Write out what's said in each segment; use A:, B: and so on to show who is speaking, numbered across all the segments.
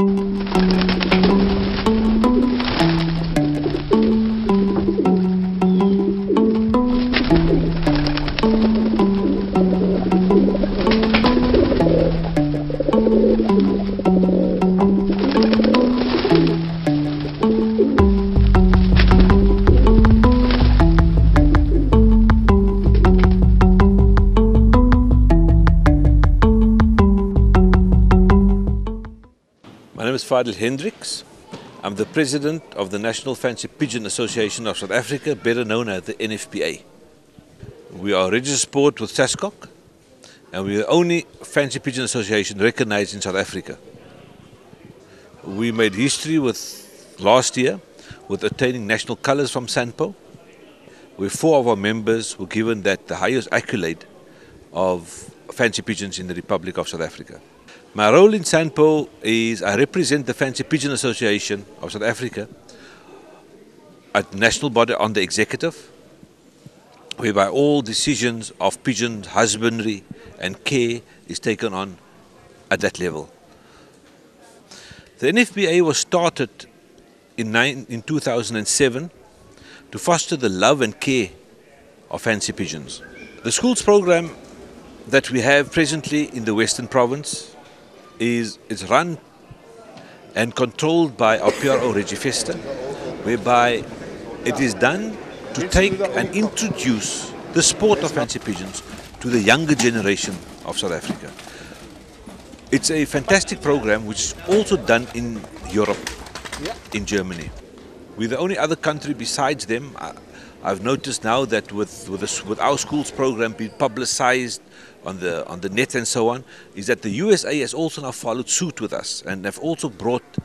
A: My name is Fadil Hendricks. I'm the president of the National Fancy Pigeon Association of South Africa, better known as the NFPA. We are a registered sport with SASCOC, and we are the only fancy pigeon association recognized in South Africa. We made history last year with attaining national colors from SANPO, where 4 of our members were given the highest accolade of fancy pigeons in the Republic of South Africa. My role in SANPO is I represent the Fancy Pigeon Association of South Africa at national body on the executive, whereby all decisions of pigeon husbandry and care is taken on at that level. The NFPA was started in 2007 to foster the love and care of fancy pigeons. The schools program that we have presently in the Western Province is run and controlled by our PRO Regifesta, whereby it is done to take and introduce the sport of fancy pigeons to the younger generation of South Africa. It's a fantastic program which is also done in Europe, in Germany. We're the only other country besides them. I've noticed now that with our schools program being publicized on the net and so on, is that the USA has also now followed suit with us and have also brought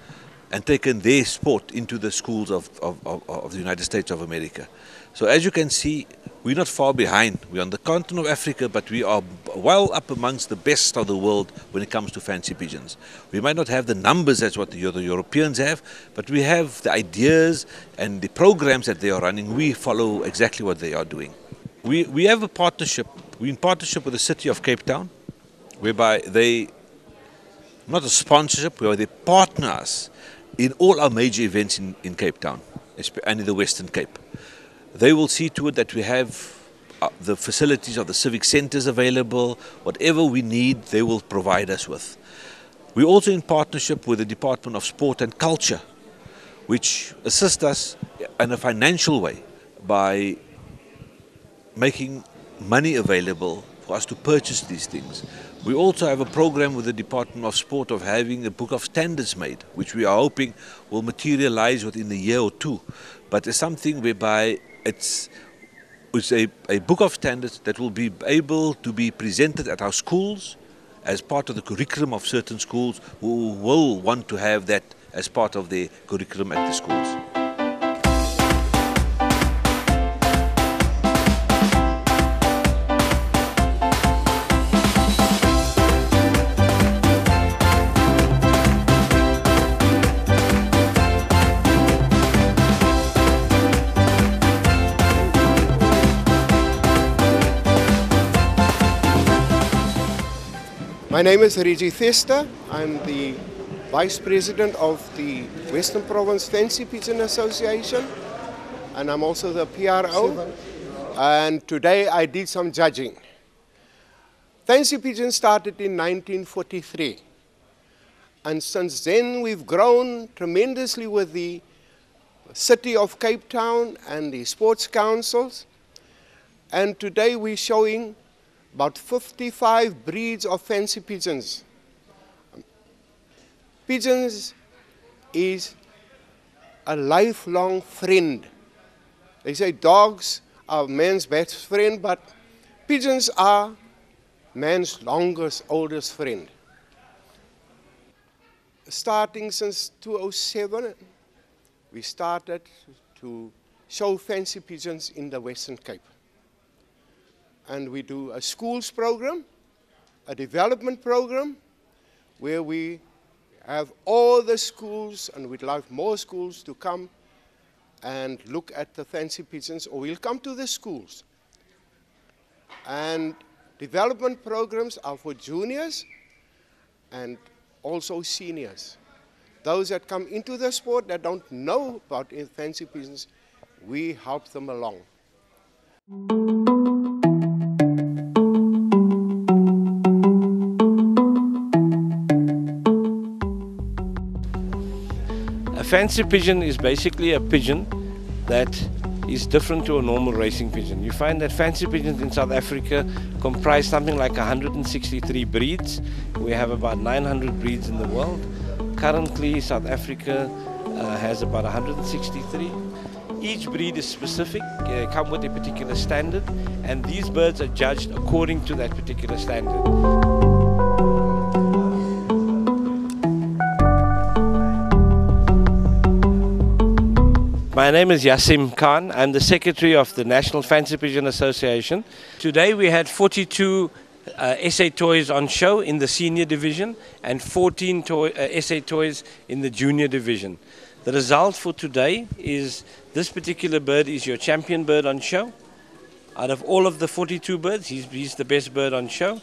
A: and taken their sport into the schools of the United States of America. So as you can see, we're not far behind. We're on the continent of Africa, but we are well up amongst the best of the world when it comes to fancy pigeons. We might not have the numbers as what the Europeans have, but we have the ideas and the programs that they are running. We follow exactly what they are doing. We have a partnership. We're in partnership with the city of Cape Town, whereby not a sponsorship, where they partner us in all our major events in Cape Town and in the Western Cape. They will see to it that we have the facilities of the civic centers available. Whatever we need, they will provide us with. We're also in partnership with the Department of Sport and Culture, which assist us in a financial way by making money available for us to purchase these things. We also have a program with the Department of Sport of having a book of standards made, which we are hoping will materialize within a year or 2. But it's something whereby it's a book of standards that will be able to be presented at our schools as part of the curriculum of certain schools who will want to have that as part of their curriculum at the schools.
B: My name is Regifesta. I'm the Vice President of the Western Province Fancy Pigeon Association, and I'm also the PRO. And today I did some judging. Fancy Pigeon started in 1943, and since then we've grown tremendously with the City of Cape Town and the sports councils, and today we're showing about 55 breeds of fancy pigeons. Pigeons is a lifelong friend. They say dogs are man's best friend, but pigeons are man's oldest friend. Starting since 2007, we started to show fancy pigeons in the Western Cape. And we do a schools program, a development program, where we have all the schools, and we'd like more schools to come and look at the fancy pigeons, or we'll come to the schools. And development programs are for juniors and also seniors. those that come into the sport that don't know about fancy pigeons, we help them along.
C: A fancy pigeon is basically a pigeon that is different to a normal racing pigeon. You find that fancy pigeons in South Africa comprise something like 163 breeds. We have about 900 breeds in the world. Currently, South Africa has about 163. Each breed is specific, come with a particular standard, and these birds are judged according to that particular standard. My name is Yasim Khan. I'm the secretary of the National Fancy Pigeon Association. Today we had 42 SA toys on show in the senior division and 14 SA toys in the junior division. The result for today is this particular bird is your champion bird on show. Out of all of the 42 birds, he's the best bird on show.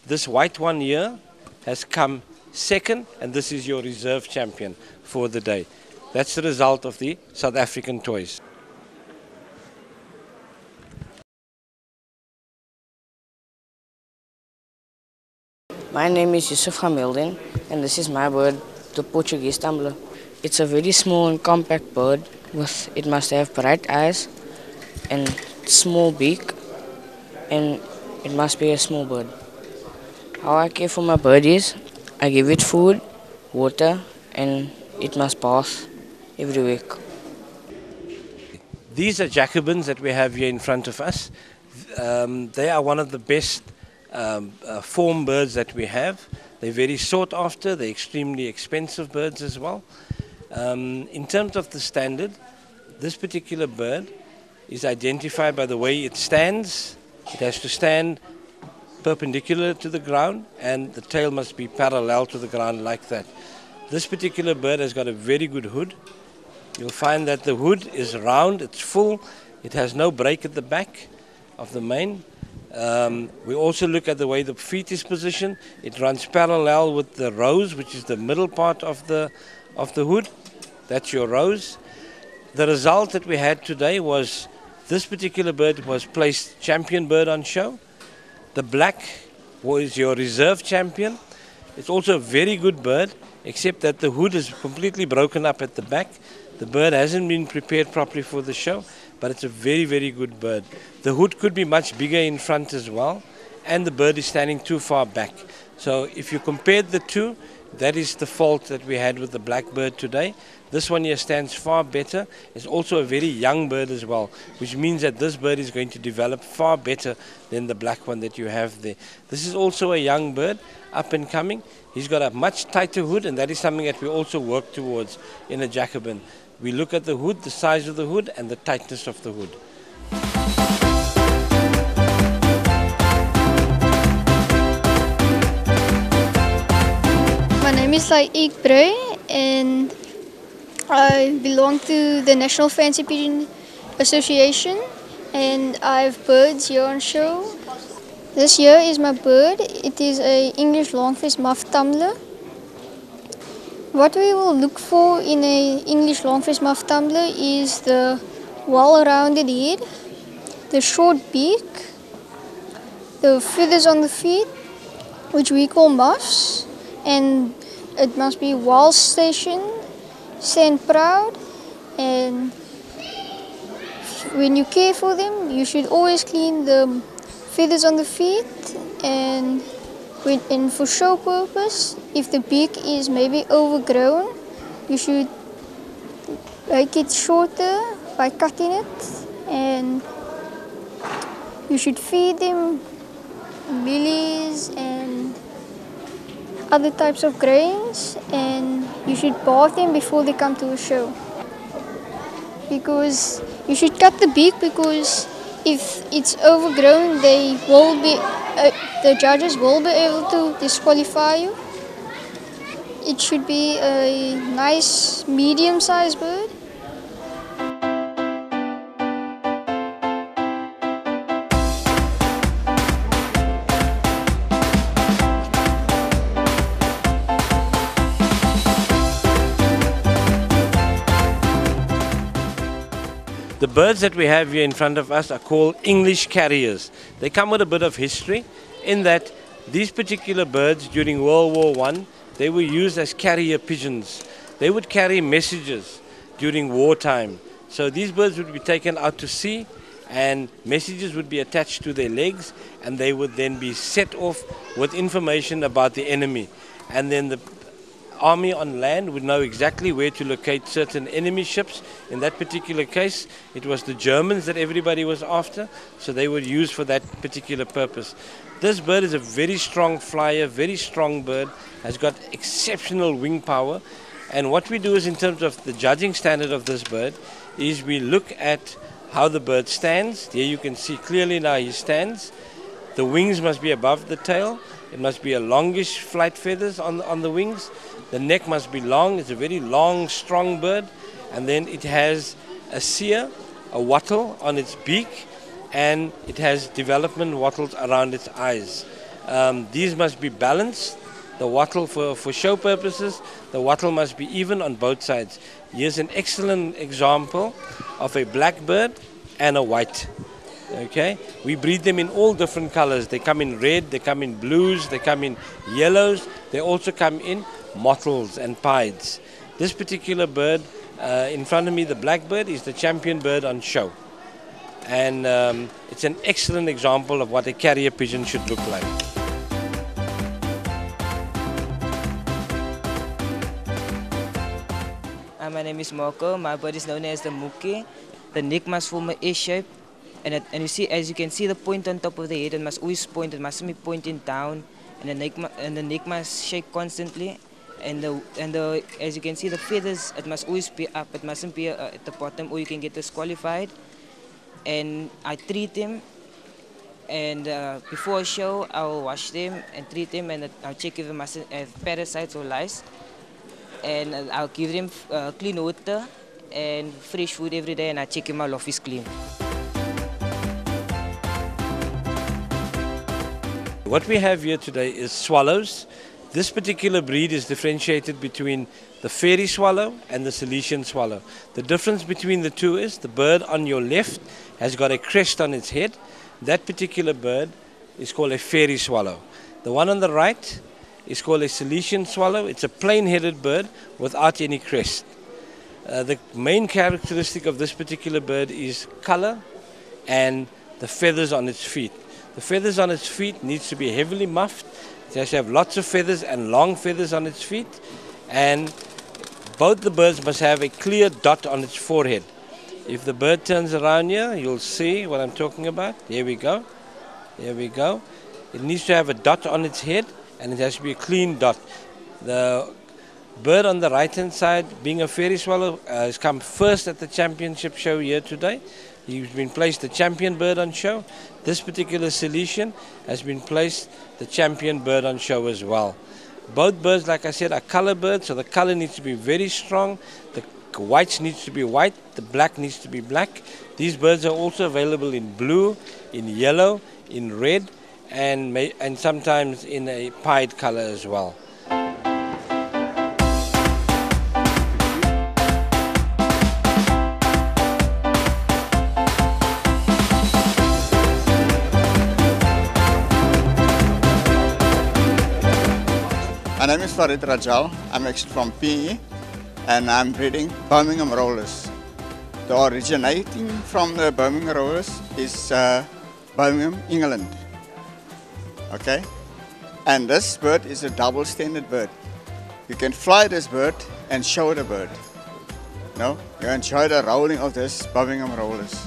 C: This white one here has come second, and this is your reserve champion for the day. That's the result of the South African toys.
D: My name is Yusuf Hamildin, and this is my bird, the Portuguese tumbler. It's a very small and compact bird. It must have bright eyes and small beak, and it must be a small bird. How I care for my bird is, I give it food, water, and it must bath every week.
C: These are Jacobins that we have here in front of us. They are one of the best form birds that we have. They're very sought after, they're extremely expensive birds as well. In terms of the standard, this particular bird is identified by the way it stands. It has to stand perpendicular to the ground, and the tail must be parallel to the ground like that. This particular bird has got a very good hood. You'll find that the hood is round, it's full, it has no break at the back of the mane. We also look at the way the feet is positioned. It runs parallel with the rose, which is the middle part of the hood. That's your rose. The result that we had today was this particular bird was placed champion bird on show. The black was your reserve champion. It's also a very good bird, except that the hood is completely broken up at the back. The bird hasn't been prepared properly for the show, but it's a very, very good bird. The hood could be much bigger in front as well, and the bird is standing too far back. So if you compared the two, that is the fault that we had with the black bird today. This one here stands far better. It's also a very young bird as well, which means that this bird is going to develop far better than the black one that you have there. This is also a young bird, up and coming. He's got a much tighter hood, and that is something that we also work towards in a Jacobin. We look at the hood, the size of the hood, and the tightness of the hood.
E: My name is Laik Brey, and I belong to the National Fancy Pigeon Association, and I have birds here on show. This here is my bird. It is an English longface muff tumbler. What we will look for in an English longface muff tumbler is the well-rounded head, the short beak, the feathers on the feet, which we call muffs, and it must be well stationed, stand proud, and when you care for them, you should always clean the feathers on the feet, and for show purpose, if the beak is maybe overgrown, you should make it shorter by cutting it, and you should feed them lilies and other types of grains, and you should bath them before they come to a show. Because you should cut the beak, because if it's overgrown, the judges will be able to disqualify you. It should be a nice medium-sized bird.
C: The birds that we have here in front of us are called English carriers. They come with a bit of history in that these particular birds during World War I, they were used as carrier pigeons. They would carry messages during wartime. So these birds would be taken out to sea and messages would be attached to their legs and they would then be set off with information about the enemy. And then the army on land would know exactly where to locate certain enemy ships. In that particular case, it was the Germans that everybody was after, so they were used for that particular purpose. This bird is a very strong flyer, very strong bird, has got exceptional wing power. And what we do is, in terms of the judging standard of this bird, is we look at how the bird stands. Here you can see clearly now he stands. The wings must be above the tail. It must be a longish flight feathers on the wings. The neck must be long. It's a very long, strong bird. And then it has a sear, a wattle on its beak, and it has development wattles around its eyes. These must be balanced. The wattle for show purposes, the wattle must be even on both sides. Here's an excellent example of a black bird and a white. Okay, we breed them in all different colors. They come in red, they come in blues, they come in yellows, they also come in mottles and pieds. This particular bird in front of me, the blackbird, is the champion bird on show. And it's an excellent example of what a carrier pigeon should look like.
F: My name is Mookie. My bird is known as the Mookie. The neck must form an A shape. And you see, as you can see, the point on top of the head, it must always point, it mustn't be pointing down, and the neck must shake constantly. And as you can see, the feathers, it must always be up, it mustn't be at the bottom, or you can get disqualified. And I treat them, and before a show, I will wash them and treat them, and I'll check if they mustn't have parasites or lice. And I'll give them clean water and fresh food every day, and I check if my loft is clean.
C: What we have here today is swallows. This particular breed is differentiated between the fairy swallow and the Silesian swallow. The difference between the two is the bird on your left has got a crest on its head. That particular bird is called a fairy swallow. The one on the right is called a Silesian swallow. It's a plain-headed bird without any crest. The main characteristic of this particular bird is color and the feathers on its feet. The feathers on its feet needs to be heavily muffed. It has to have lots of feathers and long feathers on its feet. And both the birds must have a clear dot on its forehead. If the bird turns around here, you'll see what I'm talking about. Here we go. Here we go. It needs to have a dot on its head, and it has to be a clean dot. The bird on the right-hand side, being a fairy swallow, has come first at the championship show here today. He's been placed the champion bird on show. This particular Silesian has been placed the champion bird on show as well. Both birds, like I said, are color birds, so the color needs to be very strong. The whites needs to be white, the black needs to be black. These birds are also available in blue, in yellow, in red, and sometimes in a pied color as well.
G: My name is Farid Rajal. I'm actually from PE and I'm breeding Birmingham rollers. The originating from the Birmingham rollers is Birmingham, England. Okay? And this bird is a double-standard bird. You can fly this bird and show the bird. No? You enjoy the rolling of this Birmingham rollers.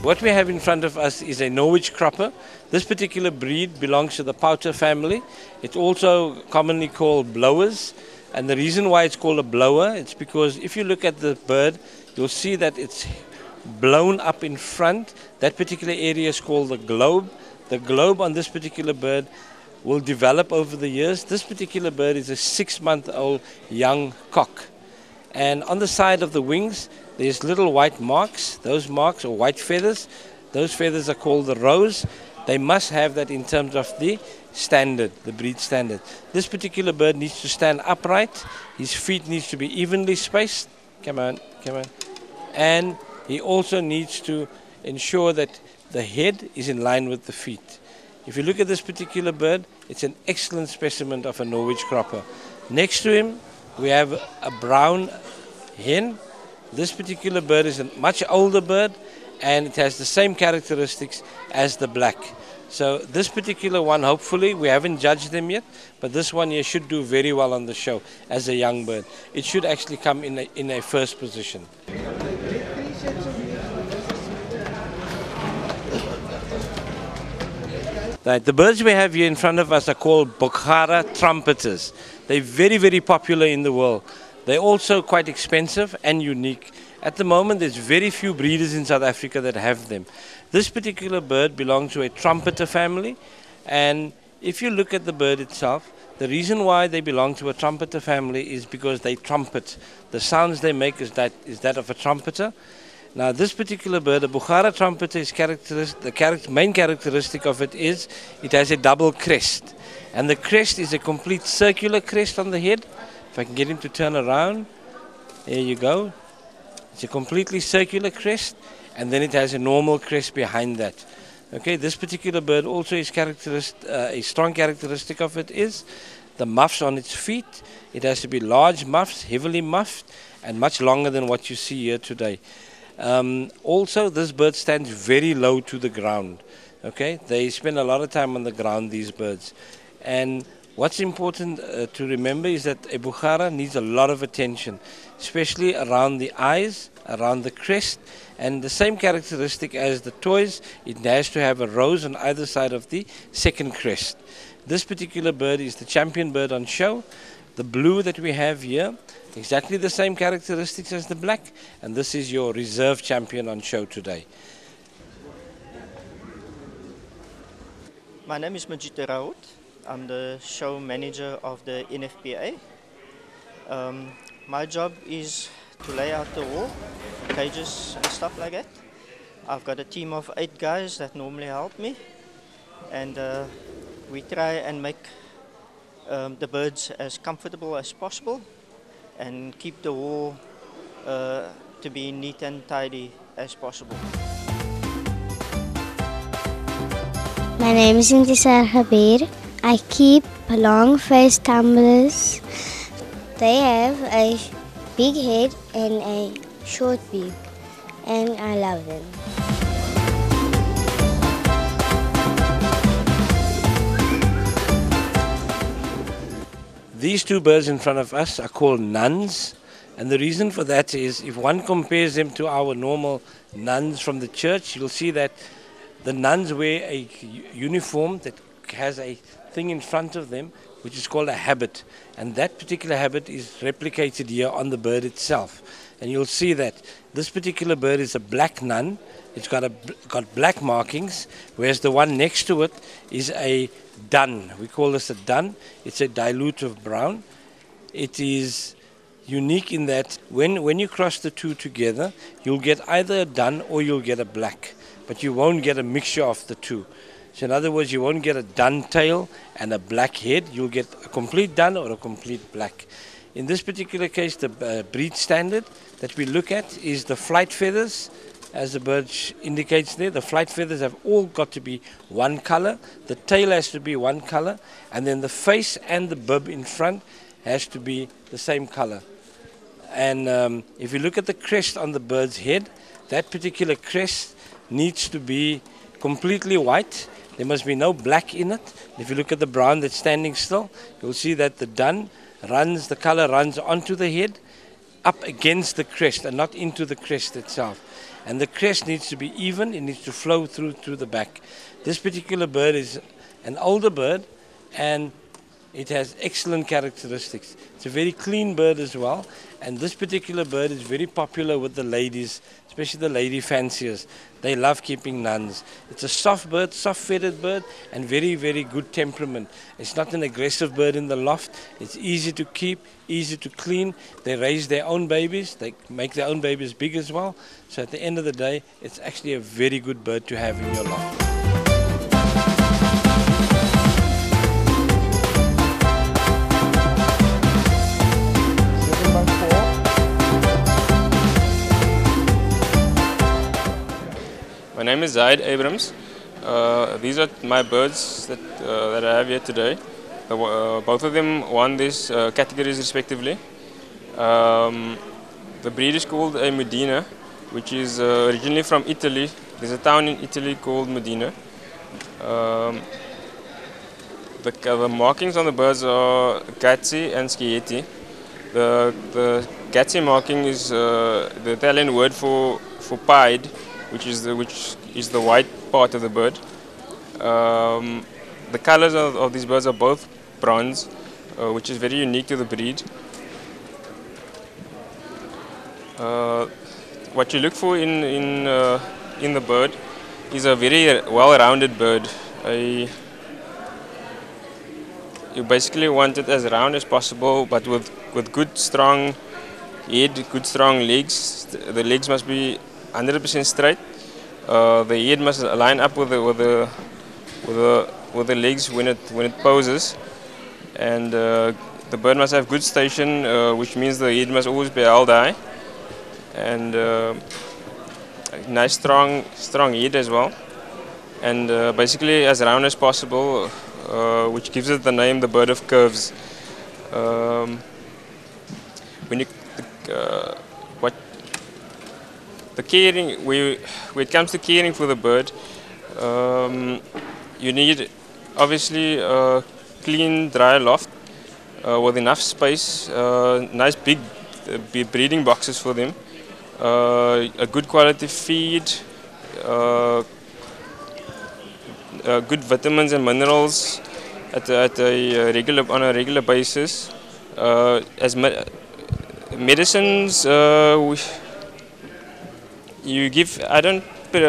C: What we have in front of us is a Norwich cropper. This particular breed belongs to the pouter family. It's also commonly called blowers. And the reason why it's called a blower, it's because if you look at the bird, you'll see that it's blown up in front. That particular area is called the globe. The globe on this particular bird will develop over the years. This particular bird is a 6-month-old young cock. And on the side of the wings, there's little white marks. Those marks are white feathers. those feathers are called the rose. They must have that in terms of the standard, the breed standard. This particular bird needs to stand upright. His feet needs to be evenly spaced. Come on, come on. And he also needs to ensure that the head is in line with the feet. If you look at this particular bird, it's an excellent specimen of a Norwich cropper. Next to him, we have a brown hen. This particular bird is a much older bird, and it has the same characteristics as the black. So this particular one, hopefully, we haven't judged them yet, but this one here should do very well on the show as a young bird. It should actually come in a first position. Right, the birds we have here in front of us are called Bukhara trumpeters. They're very, very popular in the world. They're also quite expensive and unique. At the moment, there's very few breeders in South Africa that have them. This particular bird belongs to a trumpeter family, and if you look at the bird itself, the reason why they belong to a trumpeter family is because they trumpet. The sounds they make is that of a trumpeter. Now, this particular bird, a Bukhara trumpeter, is the main characteristic of it is it has a double crest. And the crest is a complete circular crest on the head. If I can get him to turn around, there you go. It's a completely circular crest, and then it has a normal crest behind that. Okay, this particular bird also is a strong characteristic of it is the muffs on its feet. It has to be large muffs, heavily muffed, and much longer than what you see here today. Also, this bird stands very low to the ground. Okay, they spend a lot of time on the ground, these birds. And what's important to remember is that a Bukhara needs a lot of attention, especially around the eyes, around the crest, and the same characteristic as the toys. It has to have a rose on either side of the second crest. This particular bird is the champion bird on show. The blue that we have here, exactly the same characteristics as the black, and this is your reserve champion on show today.
H: My name is Mookie. I'm the show manager of the NFPA. My job is to lay out the wall, cages and stuff like that. I've got a team of 8 guys that normally help me, and we try and make the birds as comfortable as possible and keep the wall to be neat and tidy as possible.
I: My name is Intisar Habir. I keep long-faced tumblers. They have a big head and a short beak, and I love them.
C: These two birds in front of us are called nuns, and the reason for that is if one compares them to our normal nuns from the church, you'll see that the nuns wear a uniform that has a thing in front of them which is called a habit, and that particular habit is replicated here on the bird itself. And you'll see that this particular bird is a black nun. It's got black markings, whereas the one next to it is a dun. We call this a dun. It's a dilute of brown. It is unique in that when you cross the two together, you'll get either a dun or you'll get a black, but you won't get a mixture of the two. So in other words, you won't get a dun tail and a black head. You'll get a complete dun or a complete black. In this particular case, the breed standard that we look at is the flight feathers. As the bird indicates there, the flight feathers have all got to be one color. The tail has to be one color, and then the face and the bib in front has to be the same color. And if you look at the crest on the bird's head, that particular crest needs to be completely white. There must be no black in it. If you look at the brown that's standing still, you'll see that the dun runs, the color runs onto the head, up against the crest and not into the crest itself. And the crest needs to be even, it needs to flow through the back. This particular bird is an older bird, and It has excellent characteristics. It's a very clean bird as well, and this particular bird is very popular with the ladies, especially the lady fanciers. They love keeping nuns. It's a soft bird, soft-feathered bird, and very, very good temperament. It's not an aggressive bird in the loft. It's easy to keep, easy to clean. They raise their own babies. They make their own babies big as well. So at the end of the day, it's actually a very good bird to have in your loft.
J: My name is Zaid Abrams. These are my birds that I have here today. Both of them won these categories respectively. The breed is called a Medina, which is originally from Italy. There's a town in Italy called Medina. The markings on the birds are Gazzi and Schietti. The Gazzi marking is the Italian word for pied, which is the white part of the bird. The colors of these birds are both bronze, which is very unique to the breed. What you look for in the bird is a very well-rounded bird. You basically want it as round as possible, but with good strong head, good strong legs. The legs must be 100% straight. The head must line up with the legs when it poses, and the bird must have good station, which means the head must always be held high, and nice strong head as well, and basically as round as possible, which gives it the name the bird of curves. The caring, when it comes to caring for the bird, you need obviously a clean, dry loft with enough space, nice big breeding boxes for them, a good quality feed, good vitamins and minerals on a regular basis. As medicines, you give. I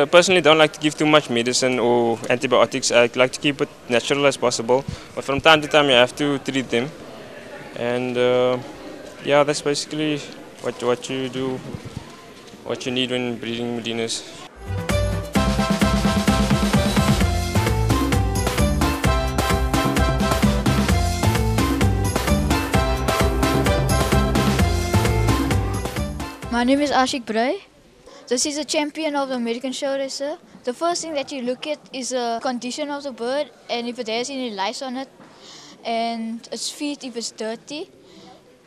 J: personally don't like to give too much medicine or antibiotics. I like to keep it natural as possible, but from time to time you have to treat them. And yeah, that's basically what you do, what you need when breeding Medinas.
K: My name is Ashik Bray. This is a champion of the American show racer. The first thing that you look at is the condition of the bird and if it has any lice on it, and its feet if it's dirty,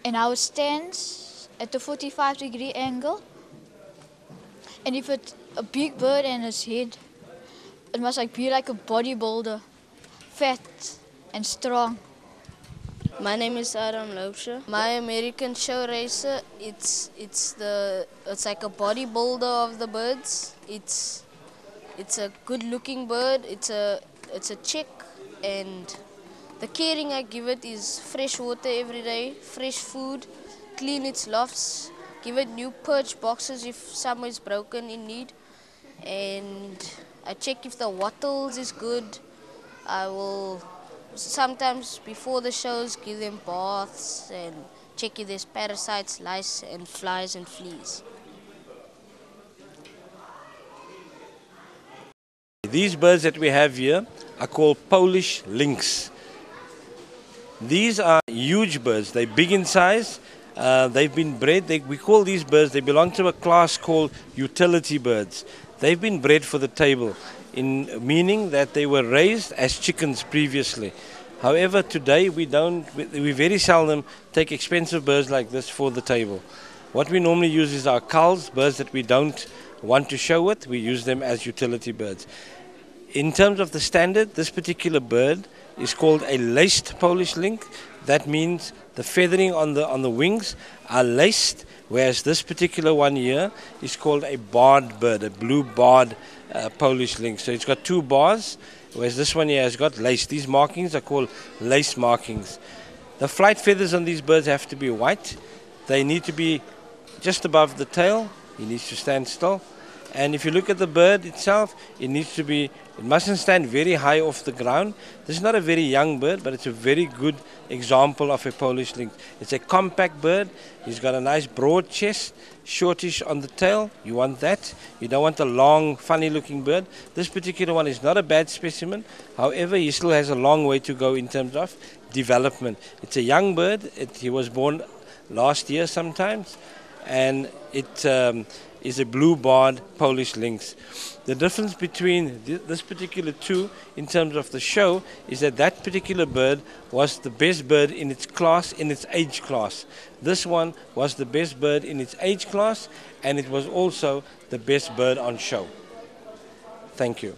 K: and how it stands at the 45-degree angle. And if it's a big bird and its head, it must be like a bodybuilder, fat and strong.
L: My name is Adam Loubser. My American show racer, it's like a bodybuilder of the birds. It's a good-looking bird. It's a chick, and the caring I give it is fresh water every day, fresh food, clean its lofts, give it new perch boxes if some is broken in need, and I check if the wattles is good. I will sometimes before the shows give them baths and check if there's parasites, lice and flies and fleas.
C: These birds that we have here are called Polish lynx. These are huge birds. They're big in size. They've been bred. We call these birds, they belong to a class called utility birds. They've been bred for the table, meaning that they were raised as chickens previously. However, today we very seldom take expensive birds like this for the table. What we normally use is our culls, birds that we don't want to show with. We use them as utility birds. In terms of the standard, this particular bird is called a laced Polish lynx. That means the feathering on the wings are laced, whereas this particular one here is called a barred bird, a blue barred Polish lynx. So it's got two bars, whereas this one here has got lace. These markings are called lace markings. The flight feathers on these birds have to be white. They need to be just above the tail. He needs to stand still. And if you look at the bird itself, it mustn't stand very high off the ground. This is not a very young bird, but it's a very good example of a Polish lynx. It's a compact bird. He's got a nice broad chest, shortish on the tail. You want that. You don't want a long, funny-looking bird. This particular one is not a bad specimen. However, he still has a long way to go in terms of development. It's a young bird. He was born last year sometimes, and it is a blue-barred Polish lynx. The difference between this particular two in terms of the show is that that particular bird was the best bird in its class, in its age class. This one was the best bird in its age class, and it was also the best bird on show. Thank you.